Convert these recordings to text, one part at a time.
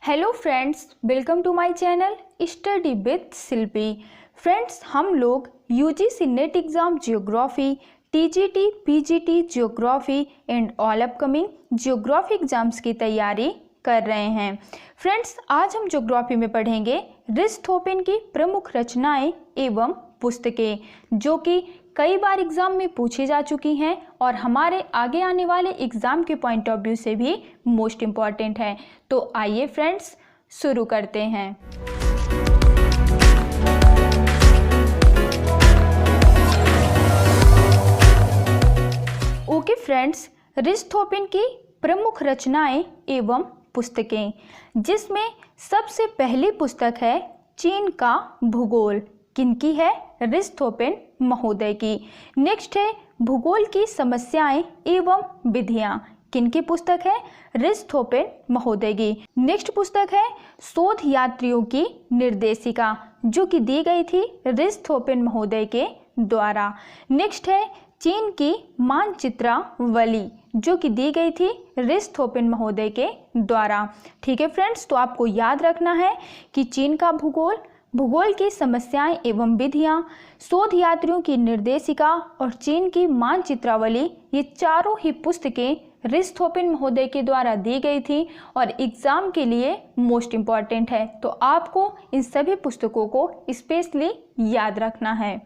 Hello friends, welcome to my channel study with Shilpi. Friends, हम लोग UGC NET exam geography, TGT, PGT geography and all upcoming geography exams की तैयारी कर रहे हैं। फ्रेंड्स, आज हम जियोग्राफी में पढ़ेंगे रिस्टहोपेन की प्रमुख रचनाएं एवं पुस्तकें, जो कि कई बार एग्जाम में पूछी जा चुकी हैं और हमारे आगे आने वाले एग्जाम के पॉइंट ऑफ व्यू से भी मोस्ट इम्पॉर्टेंट है। तो आइए फ्रेंड्स, शुरू करते हैं। ओके फ्रेंड्स, रिस्टहोपेन की प्रमुख रचनाएं एवं पुस्तकें, जिसमें सबसे पहली पुस्तक है चीन का भूगोल। किनकी है? रिस्टहोपेन महोदय की। नेक्स्ट है भूगोल की समस्याएं एवं विधियां। किनकी पुस्तक है? रिस्टहोपेन महोदय की। नेक्स्ट पुस्तक है शोध यात्रियों की निर्देशिका, जो कि दी गई थी रिस्टहोपेन महोदय के द्वारा। नेक्स्ट है चीन की मानचित्रावली, जो कि दी गई थी रिस्टहोपेन महोदय के द्वारा। ठीक है फ्रेंड्स, तो आपको याद रखना है कि चीन का भूगोल, भूगोल की समस्याएं एवं विधियां, शोध यात्रियों की निर्देशिका और चीन की मानचित्रावली, ये चारों ही पुस्तकें रिस्टहोपेन महोदय के द्वारा दी गई थी और एग्जाम के लिए मोस्ट इम्पॉर्टेंट है। तो आपको इन सभी पुस्तकों को स्पेशली याद रखना है।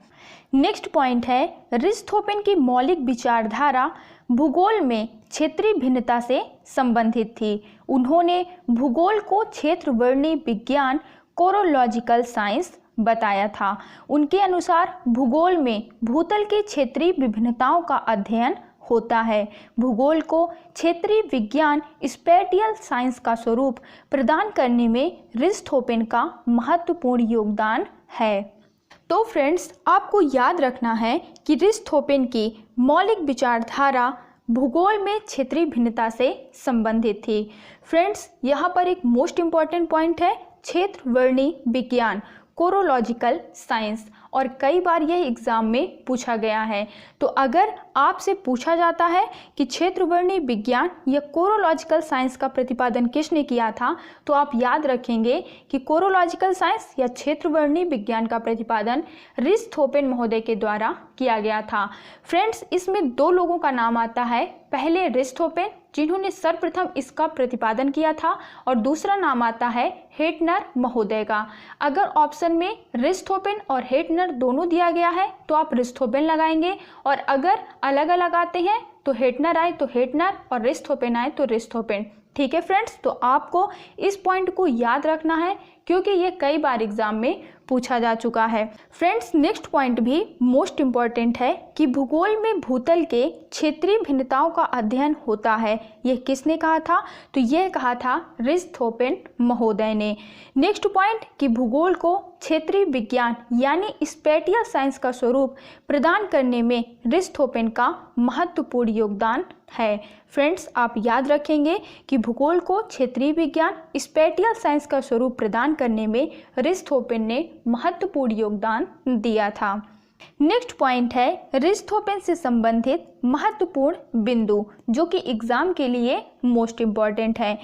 नेक्स्ट पॉइंट है रिस्टहोपेन की मौलिक विचारधारा भूगोल में क्षेत्रीय भिन्नता से संबंधित थी। उन्होंने भूगोल को क्षेत्र वर्णीय विज्ञान, कोरोलॉजिकल साइंस बताया था। उनके अनुसार भूगोल में भूतल की क्षेत्रीय विभिन्नताओं का अध्ययन होता है। भूगोल को क्षेत्रीय विज्ञान, स्पेटियल साइंस का स्वरूप प्रदान करने में रिस्टहोपेन का महत्वपूर्ण योगदान है। तो फ्रेंड्स, आपको याद रखना है कि रिस्टहोपेन की मौलिक विचारधारा भूगोल में क्षेत्रीय भिन्नता से संबंधित थी। फ्रेंड्स, यहाँ पर एक मोस्ट इम्पॉर्टेंट पॉइंट है क्षेत्र वर्णीय विज्ञान, कोरोलॉजिकल साइंस, और कई बार यह एग्जाम में पूछा गया है। तो अगर आपसे पूछा जाता है कि क्षेत्र वर्णीय विज्ञान या कोरोलॉजिकल साइंस का प्रतिपादन किसने किया था, तो आप याद रखेंगे कि कोरोलॉजिकल साइंस या क्षेत्र वर्णीय विज्ञान का प्रतिपादन रिस्टहोपेन महोदय के द्वारा किया गया था। फ्रेंड्स, इसमें दो लोगों का नाम आता है। पहले रिस्टहोपेन, जिन्होंने सर्वप्रथम इसका प्रतिपादन किया था, और दूसरा नाम आता है हेटनर महोदय का। अगर ऑप्शन में रिस्टहोपेन और हेटनर दोनों दिया गया है तो आप रिस्टहोपेन लगाएंगे, और अगर अलग अलग आते हैं तो हेटनर आए तो हेटनर और रिस्टहोपेन आए तो रिस्टहोपेन। ठीक है फ्रेंड्स, तो आपको इस पॉइंट को याद रखना है क्योंकि ये कई बार एग्जाम में पूछा जा चुका है। फ्रेंड्स, नेक्स्ट पॉइंट भी मोस्ट इम्पॉर्टेंट है कि भूगोल में भूतल के क्षेत्रीय भिन्नताओं का अध्ययन होता है। यह किसने कहा था? तो यह कहा था रिस्टहोपेन महोदय ने। नेक्स्ट पॉइंट कि भूगोल को क्षेत्रीय विज्ञान यानी स्पेटियल साइंस का स्वरूप प्रदान करने में रिस्टहोपेन का महत्वपूर्ण योगदान है। फ्रेंड्स, आप याद रखेंगे कि भूगोल को क्षेत्रीय विज्ञान, स्पेटियल साइंस का स्वरूप प्रदान करने में रिस्टहोपेन ने महत्वपूर्ण योगदान दिया था। नेक्स्ट पॉइंट है रिस्टहोपेन से संबंधित महत्वपूर्ण बिंदु, जो कि एग्जाम के लिए मोस्ट इम्पॉर्टेंट है।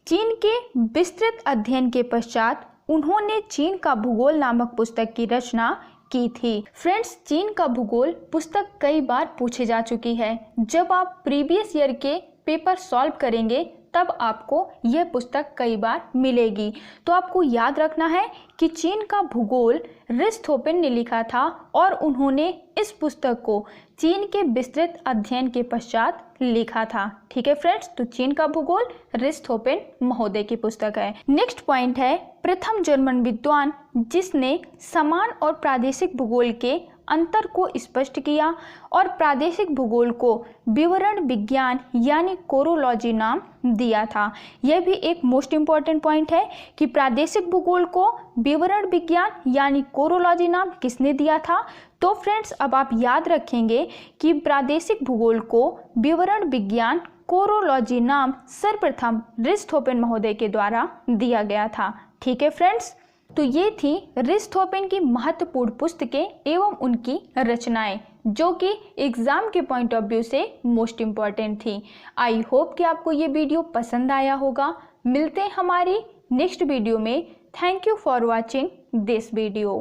चीन के विस्तृत अध्ययन के पश्चात उन्होंने चीन का भूगोल नामक पुस्तक की रचना की थी। फ्रेंड्स, चीन का भूगोल पुस्तक कई बार पूछी जा चुकी है। जब आप प्रीवियस ईयर के पेपर सॉल्व करेंगे तब आपको यह पुस्तक कई बार मिलेगी। तो आपको याद रखना है कि चीन का भूगोल रिस्टहोपेन ने लिखा था और उन्होंने इस पुस्तक को चीन के विस्तृत अध्ययन के पश्चात लिखा था। ठीक है फ्रेंड्स, तो चीन का भूगोल रिस्टहोपेन महोदय की पुस्तक है। नेक्स्ट पॉइंट है प्रथम जर्मन विद्वान जिसने समान और प्रादेशिक भूगोल के अंतर को स्पष्ट किया और प्रादेशिक भूगोल को विवरण विज्ञान यानी कोरोलॉजी नाम दिया था। यह भी एक मोस्ट इम्पॉर्टेंट पॉइंट है कि प्रादेशिक भूगोल को विवरण विज्ञान यानी कोरोलॉजी नाम किसने दिया था। तो फ्रेंड्स, अब आप याद रखेंगे कि प्रादेशिक भूगोल को विवरण विज्ञान कोरोलॉजी नाम सर्वप्रथम रिस्टहोपेन महोदय के द्वारा दिया गया था। ठीक है फ्रेंड्स, तो ये थी रिस्टहोपेन की महत्वपूर्ण पुस्तकें एवं उनकी रचनाएं, जो कि एग्जाम के पॉइंट ऑफ व्यू से मोस्ट इम्पॉर्टेंट थी। आई होप कि आपको ये वीडियो पसंद आया होगा। मिलते हैं हमारी नेक्स्ट वीडियो में। Thank you for watching this video.